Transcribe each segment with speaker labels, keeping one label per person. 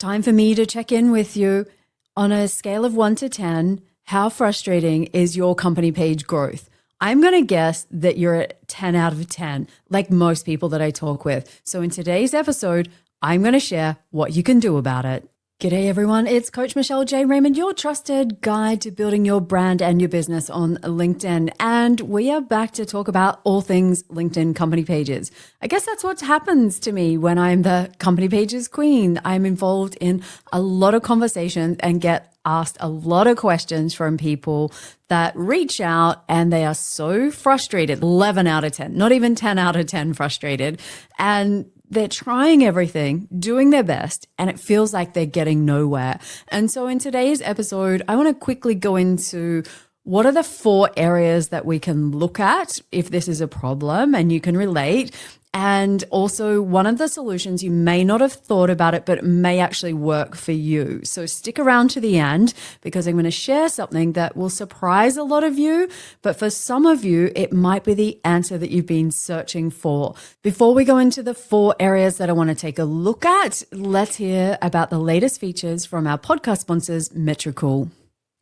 Speaker 1: Time for me to check in with you. On a scale of 1 to 10, how frustrating is your company page growth? I'm going to guess that you're at 10 out of 10, like most people that I talk with. So in today's episode, I'm going to share what you can do about it. G'day everyone, it's Coach Michelle J. Raymond, your trusted guide to building your brand and your business on LinkedIn. And we are back to talk about all things LinkedIn company pages. I guess that's what happens to me when I'm the company pages queen. I'm involved in a lot of conversations and get asked a lot of questions from people that reach out and they are so frustrated, 11 out of 10, not even 10 out of 10 frustrated. And they're trying everything, doing their best, and it feels like they're getting nowhere. And so in today's episode, I want to quickly go into what are the 4 areas that we can look at if this is a problem and you can relate. And also one of the solutions, you may not have thought about it, but it may actually work for you. So stick around to the end because I'm going to share something that will surprise a lot of you. But for some of you, it might be the answer that you've been searching for. Before we go into the 4 areas that I want to take a look at, let's hear about the latest features from our podcast sponsors, Metrical.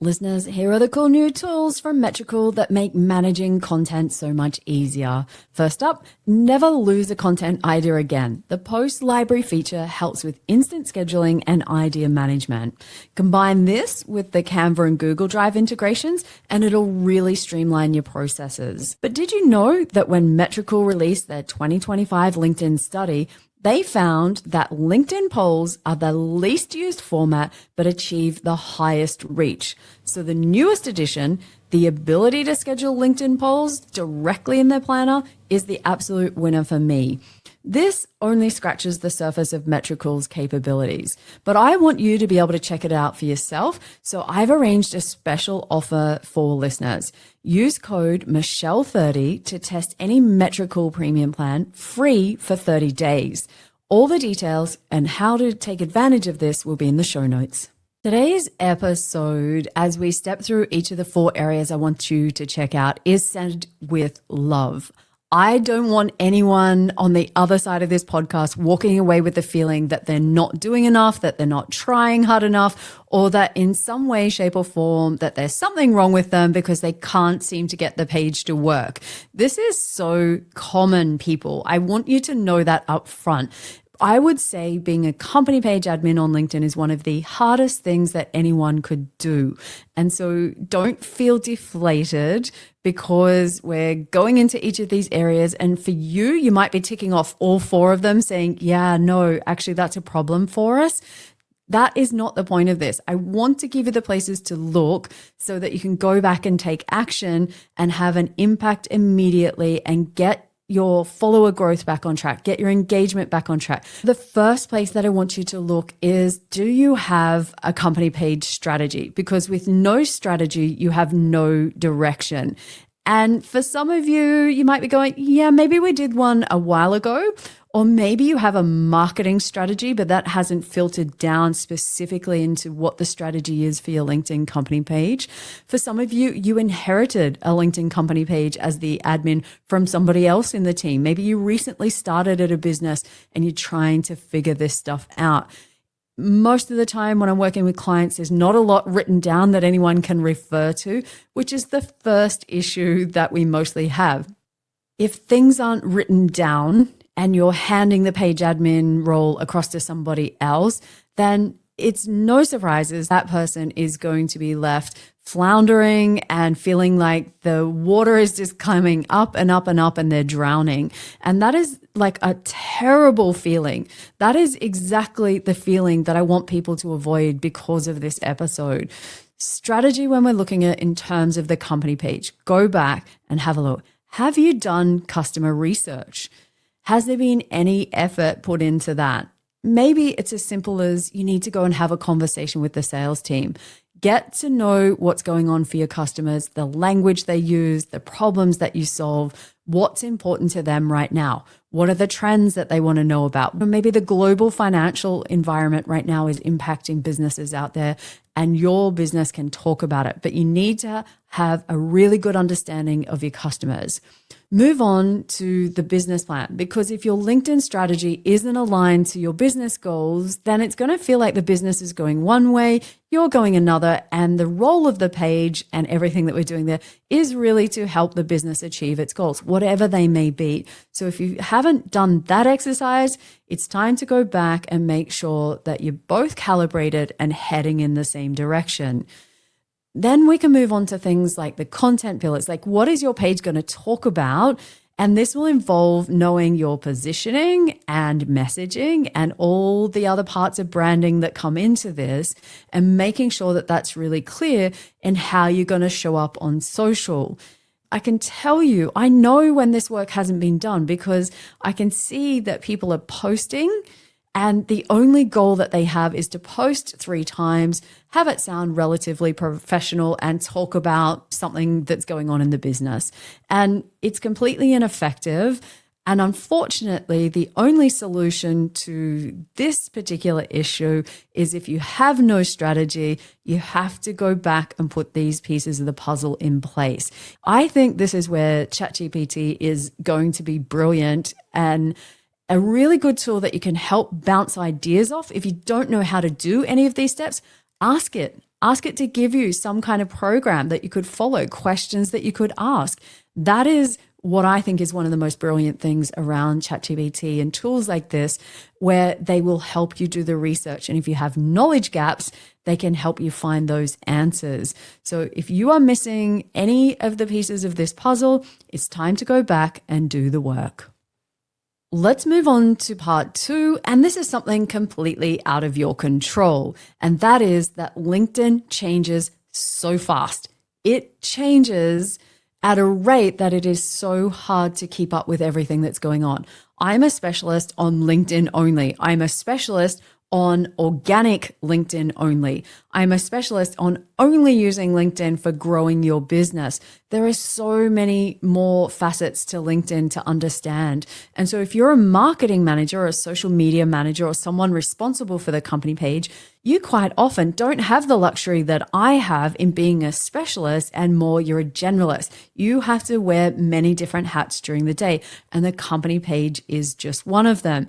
Speaker 1: Listeners, here are the cool new tools from Metrical that make managing content so much easier. First up, never lose a content idea again. The post library feature helps with instant scheduling and idea management. Combine this with the Canva and Google Drive integrations and it'll really streamline your processes. But did you know that when Metrical released their 2025 LinkedIn study, they found that LinkedIn polls are the least used format but achieve the highest reach. So the newest addition, the ability to schedule LinkedIn polls directly in their planner, is the absolute winner for me. This only scratches the surface of Metrical's capabilities, but I want you to be able to check it out for yourself. So I've arranged a special offer for listeners. Use code Michelle30 to test any Metrical premium plan free for 30 days. All the details and how to take advantage of this will be in the show notes. Today's episode, as we step through each of the 4 areas I want you to check out, is centered with love. I don't want anyone on the other side of this podcast walking away with the feeling that they're not doing enough, that they're not trying hard enough, or that in some way, shape, or form that there's something wrong with them because they can't seem to get the page to work. This is so common, people. I want you to know that up front. I would say being a company page admin on LinkedIn is one of the hardest things that anyone could do. And so don't feel deflated because we're going into each of these areas. And for you, you might be ticking off all 4 of them saying, yeah, no, actually that's a problem for us. That is not the point of this. I want to give you the places to look so that you can go back and take action and have an impact immediately and get your follower growth back on track, get your engagement back on track. The first place that I want you to look is, do you have a company page strategy? Because with no strategy, you have no direction. And for some of you, you might be going, yeah, maybe we did one a while ago. Or maybe you have a marketing strategy, but that hasn't filtered down specifically into what the strategy is for your LinkedIn company page. For some of you, you inherited a LinkedIn company page as the admin from somebody else in the team. Maybe you recently started at a business and you're trying to figure this stuff out. Most of the time when I'm working with clients, there's not a lot written down that anyone can refer to, which is the first issue that we mostly have. If things aren't written down, and you're handing the page admin role across to somebody else, then it's no surprises that person is going to be left floundering and feeling like the water is just coming up and up and up and they're drowning. And that is like a terrible feeling. That is exactly the feeling that I want people to avoid because of this episode. Strategy when we're looking at in terms of the company page, go back and have a look. Have you done customer research? Has there been any effort put into that? Maybe it's as simple as you need to go and have a conversation with the sales team. Get to know what's going on for your customers, the language they use, the problems that you solve. What's important to them right now? What are the trends that they want to know about? Maybe the global financial environment right now is impacting businesses out there, and your business can talk about it, but you need to have a really good understanding of your customers. Move on to the business plan, because if your LinkedIn strategy isn't aligned to your business goals, then it's going to feel like the business is going one way, you're going another, and the role of the page and everything that we're doing there is really to help the business achieve its goals, whatever they may be. So if you haven't done that exercise, it's time to go back and make sure that you're both calibrated and heading in the same direction. Then we can move on to things like the content pillars, like what is your page going to talk about? And this will involve knowing your positioning and messaging and all the other parts of branding that come into this, and making sure that that's really clear in how you're going to show up on social. I can tell you, I know when this work hasn't been done, because I can see that people are posting and the only goal that they have is to post 3 times, have it sound relatively professional, and talk about something that's going on in the business. And it's completely ineffective. And unfortunately, the only solution to this particular issue is, if you have no strategy, you have to go back and put these pieces of the puzzle in place. I think this is where ChatGPT is going to be brilliant and a really good tool that you can help bounce ideas off. If you don't know how to do any of these steps, ask it. Ask it to give you some kind of program that you could follow, questions that you could ask. That is what I think is one of the most brilliant things around ChatGPT and tools like this, where they will help you do the research. And if you have knowledge gaps, they can help you find those answers. So if you are missing any of the pieces of this puzzle, it's time to go back and do the work. Let's move on to part 2, and this is something completely out of your control, and that is that LinkedIn changes so fast. It changes at a rate that it is so hard to keep up with everything that's going on. I'm a specialist on LinkedIn only. I'm a specialist on organic LinkedIn only. I'm a specialist on only using LinkedIn for growing your business. There are so many more facets to LinkedIn to understand. And so if you're a marketing manager or a social media manager or someone responsible for the company page, you quite often don't have the luxury that I have in being a specialist, and more you're a generalist. You have to wear many different hats during the day, and the company page is just one of them.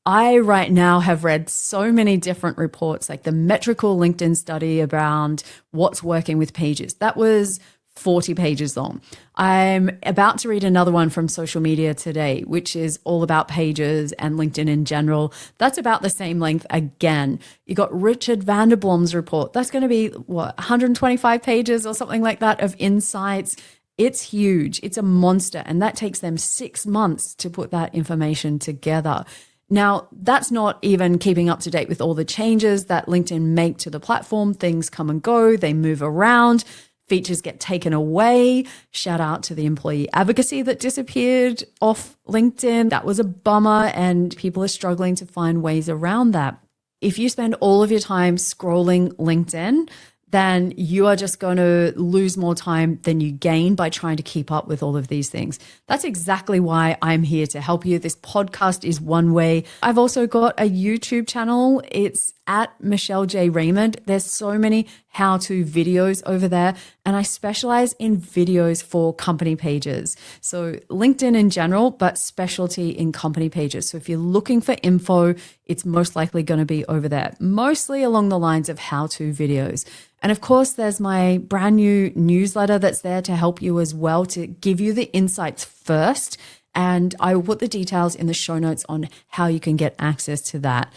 Speaker 1: I right now have read so many different reports, like the metrical LinkedIn study around what's working with pages. That was 40 pages long. I'm about to read another one from Social Media Today, which is all about pages and LinkedIn in general. That's about the same length again. You got Richard Vanderblom's report. That's going to be 125 pages or something like that of insights. It's huge. It's a monster. And that takes them 6 months to put that information together. Now, that's not even keeping up to date with all the changes that LinkedIn make to the platform. Things come and go, they move around, features get taken away. Shout out to the employee advocacy that disappeared off LinkedIn. That was a bummer, and people are struggling to find ways around that. If you spend all of your time scrolling LinkedIn, then you are just going to lose more time than you gain by trying to keep up with all of these things. That's exactly why I'm here to help you. This podcast is one way. I've also got a YouTube channel. It's at Michelle J. Raymond. There's so many how-to videos over there, and I specialize in videos for company pages. So LinkedIn in general, but specialty in company pages. So if you're looking for info, it's most likely going to be over there, mostly along the lines of how-to videos. And of course, there's my brand new newsletter that's there to help you as well, to give you the insights first. And I will put the details in the show notes on how you can get access to that.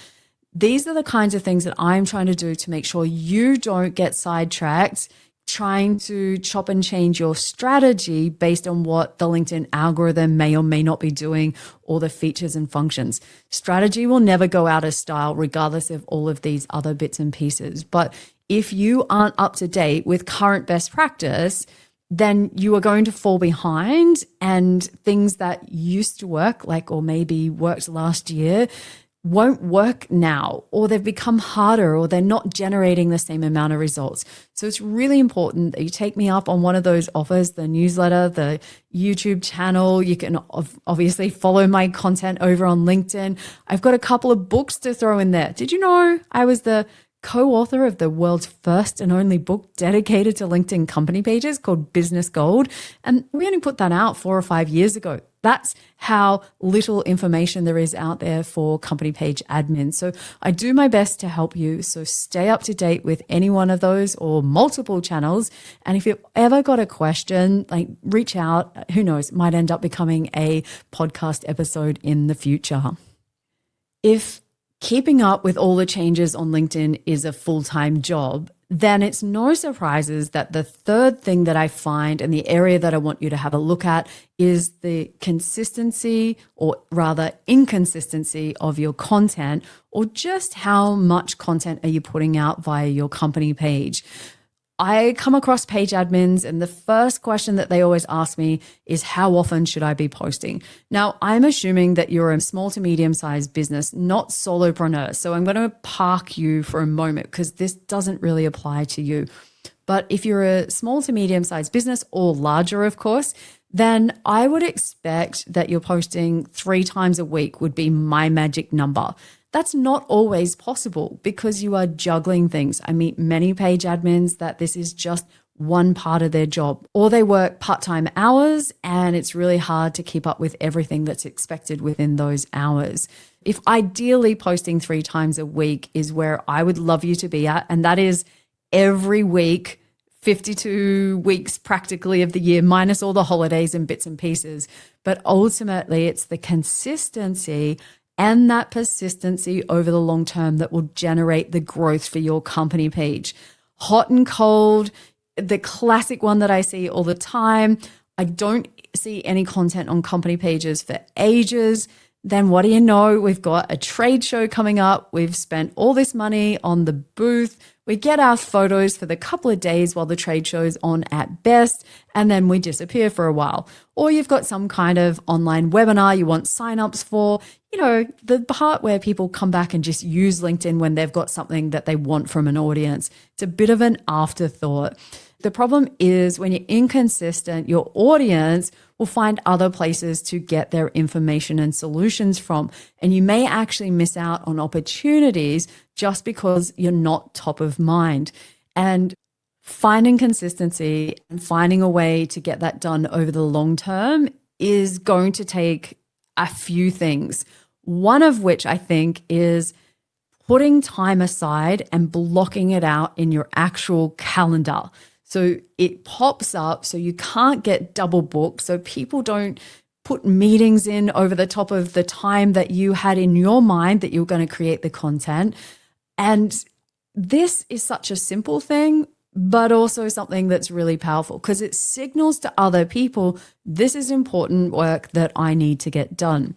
Speaker 1: These are the kinds of things that I'm trying to do to make sure you don't get sidetracked trying to chop and change your strategy based on what the LinkedIn algorithm may or may not be doing, or the features and functions. Strategy will never go out of style regardless of all of these other bits and pieces. But if you aren't up to date with current best practice, then you are going to fall behind, and things that used to work, like, or maybe worked last year, won't work now, or they've become harder, or they're not generating the same amount of results. So it's really important that you take me up on one of those offers, the newsletter, the YouTube channel. You can obviously follow my content over on LinkedIn. I've got a couple of books to throw in there. Did you know I was the co-author of the world's first and only book dedicated to LinkedIn company pages called Business Gold? And we only put that out 4 or 5 years ago. That's how little information there is out there for company page admin. So I do my best to help you. So stay up to date with any one of those or multiple channels. And if you've ever got a question, like reach out. Who knows, it might end up becoming a podcast episode in the future. If keeping up with all the changes on LinkedIn is a full-time job, then it's no surprises that the third thing that I find and the area that I want you to have a look at is the consistency, or rather inconsistency, of your content, or just how much content are you putting out via your company page. I come across page admins, and the first question that they always ask me is, how often should I be posting? Now, I'm assuming that you're a small to medium-sized business, not solopreneur. So I'm going to park you for a moment because this doesn't really apply to you. But if you're a small to medium-sized business, or larger, of course, then I would expect that you're posting 3 times a week would be my magic number. That's not always possible because you are juggling things. I meet many page admins that this is just one part of their job, or they work part-time hours and it's really hard to keep up with everything that's expected within those hours. If ideally posting 3 times a week is where I would love you to be at, and that is every week, 52 weeks practically of the year, minus all the holidays and bits and pieces. But ultimately, it's the consistency and that persistency over the long term that will generate the growth for your company page. Hot and cold, the classic one that I see all the time. I don't see any content on company pages for ages. Then what do you know? We've got a trade show coming up. We've spent all this money on the booth. We get our photos for the couple of days while the trade show is on at best, and then we disappear for a while. Or you've got some kind of online webinar you want signups for, the part where people come back and just use LinkedIn when they've got something that they want from an audience. It's a bit of an afterthought. The problem is when you're inconsistent, your audience will find other places to get their information and solutions from. And you may actually miss out on opportunities just because you're not top of mind. And finding consistency and finding a way to get that done over the long term is going to take a few things. One of which I think is putting time aside and blocking it out in your actual calendar. So it pops up so you can't get double booked. So people don't put meetings in over the top of the time that you had in your mind that you're going to create the content. And this is such a simple thing, but also something that's really powerful because it signals to other people, this is important work that I need to get done.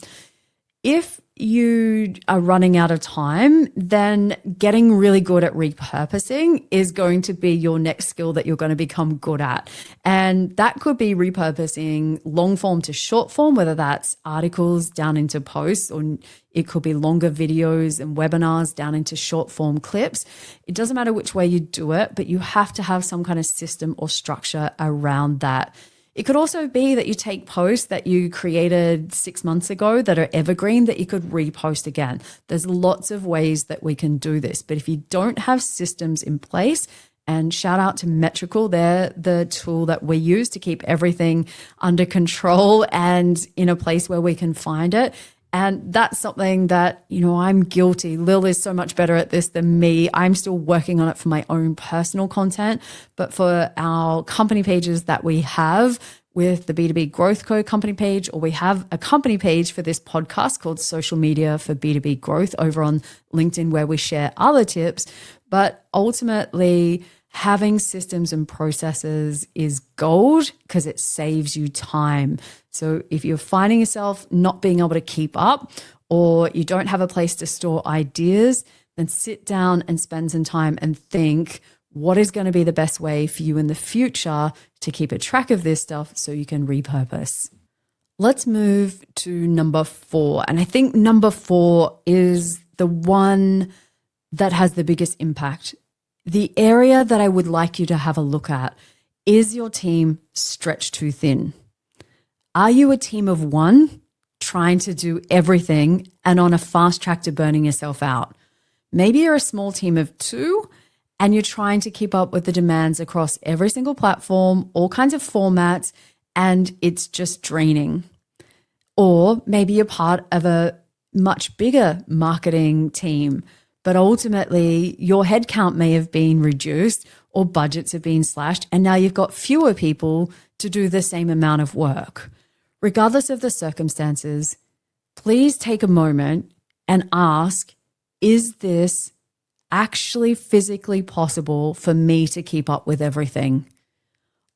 Speaker 1: If you are running out of time, then getting really good at repurposing is going to be your next skill that you're going to become good at. And that could be repurposing long form to short form, whether that's articles down into posts, or it could be longer videos and webinars down into short form clips. It doesn't matter which way you do it, but you have to have some kind of system or structure around that. It could also be that you take posts that you created 6 months ago that are evergreen that you could repost again. There's lots of ways that we can do this. But if you don't have systems in place, and shout out to Metrical, they're the tool that we use to keep everything under control and in a place where we can find it. And that's something that, I'm guilty. Lil is so much better at this than me. I'm still working on it for my own personal content. But for our company pages that we have with the B2B Growth Code company page, or we have a company page for this podcast called Social Media for B2B Growth over on LinkedIn, where we share other tips. But ultimately, having systems and processes is gold because it saves you time. So if you're finding yourself not being able to keep up, or you don't have a place to store ideas, then sit down and spend some time and think, what is going to be the best way for you in the future to keep a track of this stuff so you can repurpose? Let's move to number 4. And I think number 4 is the one that has the biggest impact. The area that I would like you to have a look at is your team stretched too thin? Are you a team of one trying to do everything and on a fast track to burning yourself out? Maybe you're a small team of 2 and you're trying to keep up with the demands across every single platform, all kinds of formats, and it's just draining. Or maybe you're part of a much bigger marketing team, but ultimately your headcount may have been reduced or budgets have been slashed, and now you've got fewer people to do the same amount of work. Regardless of the circumstances, please take a moment and ask, is this actually physically possible for me to keep up with everything?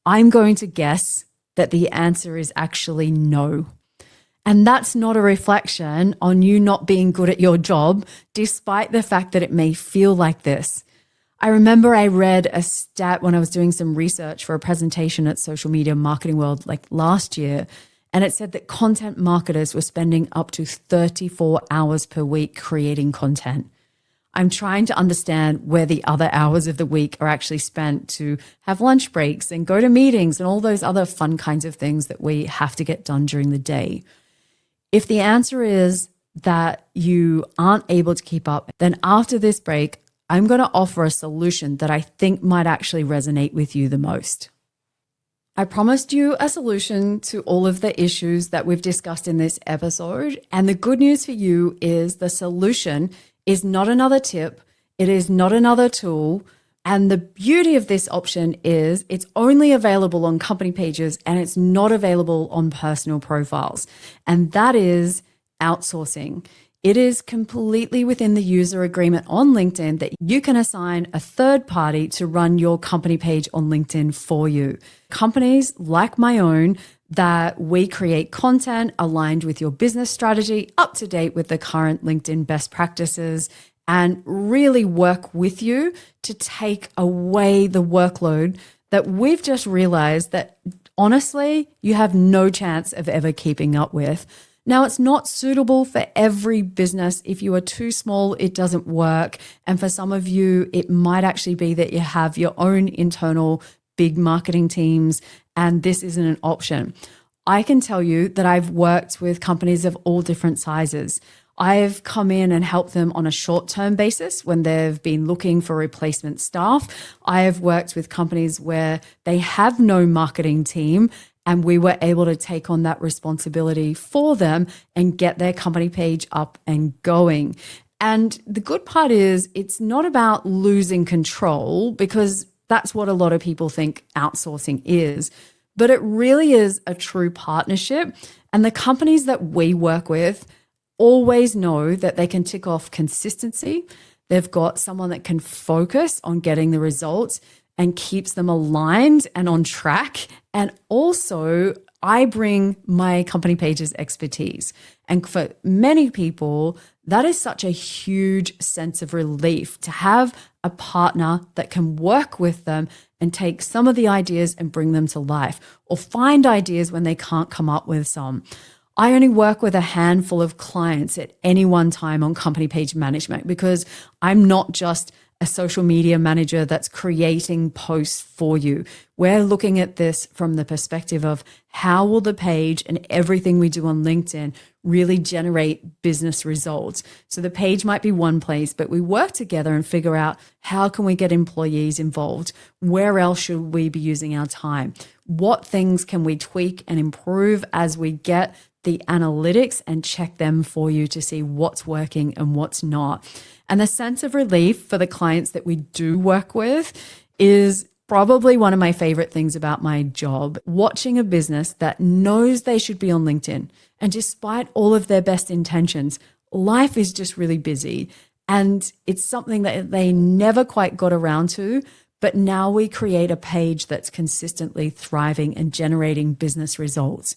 Speaker 1: I'm going to guess that the answer is actually no. And that's not a reflection on you not being good at your job, despite the fact that it may feel like this. I remember I read a stat when I was doing some research for a presentation at Social Media Marketing World like last year, and it said that content marketers were spending up to 34 hours per week creating content. I'm trying to understand where the other hours of the week are actually spent to have lunch breaks and go to meetings and all those other fun kinds of things that we have to get done during the day. If the answer is that you aren't able to keep up, then after this break, I'm going to offer a solution that I think might actually resonate with you the most. I promised you a solution to all of the issues that we've discussed in this episode. And the good news for you is the solution is not another tip. It is not another tool. And the beauty of this option is it's only available on company pages and it's not available on personal profiles. And that is outsourcing. It is completely within the user agreement on LinkedIn that you can assign a third party to run your company page on LinkedIn for you. Companies like my own that we create content aligned with your business strategy, up to date with the current LinkedIn best practices, and really work with you to take away the workload that we've just realized that honestly, you have no chance of ever keeping up with. Now, it's not suitable for every business. If you are too small, it doesn't work. And for some of you, it might actually be that you have your own internal big marketing teams, and this isn't an option. I can tell you that I've worked with companies of all different sizes. I've come in and helped them on a short-term basis when they've been looking for replacement staff. I have worked with companies where they have no marketing team, and we were able to take on that responsibility for them and get their company page up and going. And the good part is it's not about losing control, because that's what a lot of people think outsourcing is, but it really is a true partnership. And the companies that we work with always know that they can tick off consistency. They've got someone that can focus on getting the results and keeps them aligned and on track. And also, I bring my company page's expertise. And for many people, that is such a huge sense of relief to have a partner that can work with them and take some of the ideas and bring them to life, or find ideas when they can't come up with some. I only work with a handful of clients at any one time on company page management, because I'm not just a social media manager that's creating posts for you. We're looking at this from the perspective of how will the page and everything we do on LinkedIn really generate business results. So the page might be one place, but we work together and figure out how can we get employees involved? Where else should we be using our time? What things can we tweak and improve as we get the analytics and check them for you to see what's working and what's not. And the sense of relief for the clients that we do work with is probably one of my favorite things about my job. Watching a business that knows they should be on LinkedIn, and despite all of their best intentions, life is just really busy. And it's something that they never quite got around to, but now we create a page that's consistently thriving and generating business results.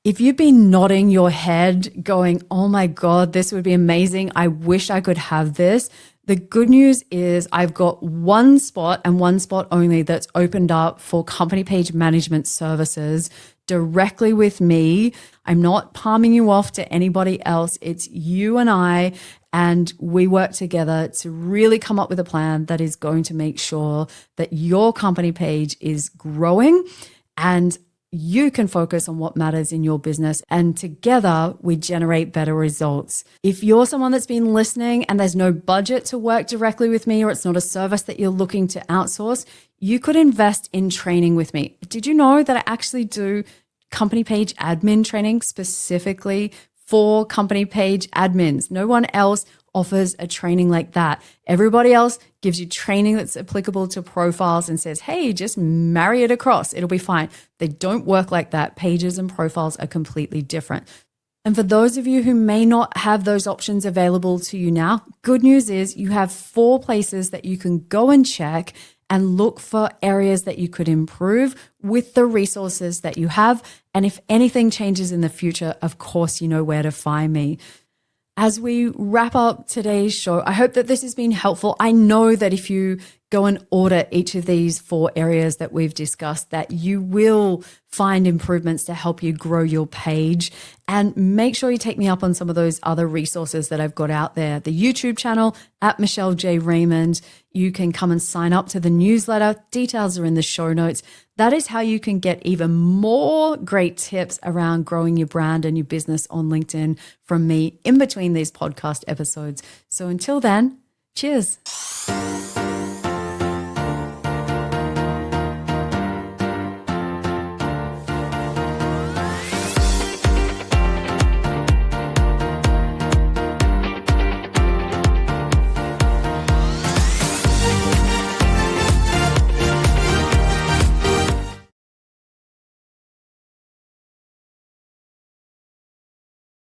Speaker 1: If you've been nodding your head going, oh my God, this would be amazing, I wish I could have this, The good news is I've got one spot and one spot only that's opened up for company page management services directly with me. I'm not palming you off to anybody else. It's you and we work together to really come up with a plan that is going to make sure that your company page is growing and you can focus on what matters in your business, and together we generate better results. If you're someone that's been listening and there's no budget to work directly with me, or it's not a service that you're looking to outsource, you could invest in training with me. Did you know that I actually do company page admin training specifically for company page admins? No one else offers a training like that. Everybody else gives you training that's applicable to profiles and says, hey, just marry it across. It'll be fine. They don't work like that. Pages and profiles are completely different. And for those of you who may not have those options available to you now, good news is you have 4 places that you can go and check and look for areas that you could improve with the resources that you have. And if anything changes in the future, of course, you know where to find me. As we wrap up today's show, I hope that this has been helpful. I know that if you go and audit each of these 4 areas that we've discussed, that you will find improvements to help you grow your page. And make sure you take me up on some of those other resources that I've got out there. The YouTube channel at Michelle J. Raymond. You can come and sign up to the newsletter. Details are in the show notes. That is how you can get even more great tips around growing your brand and your business on LinkedIn from me in between these podcast episodes. So until then, cheers.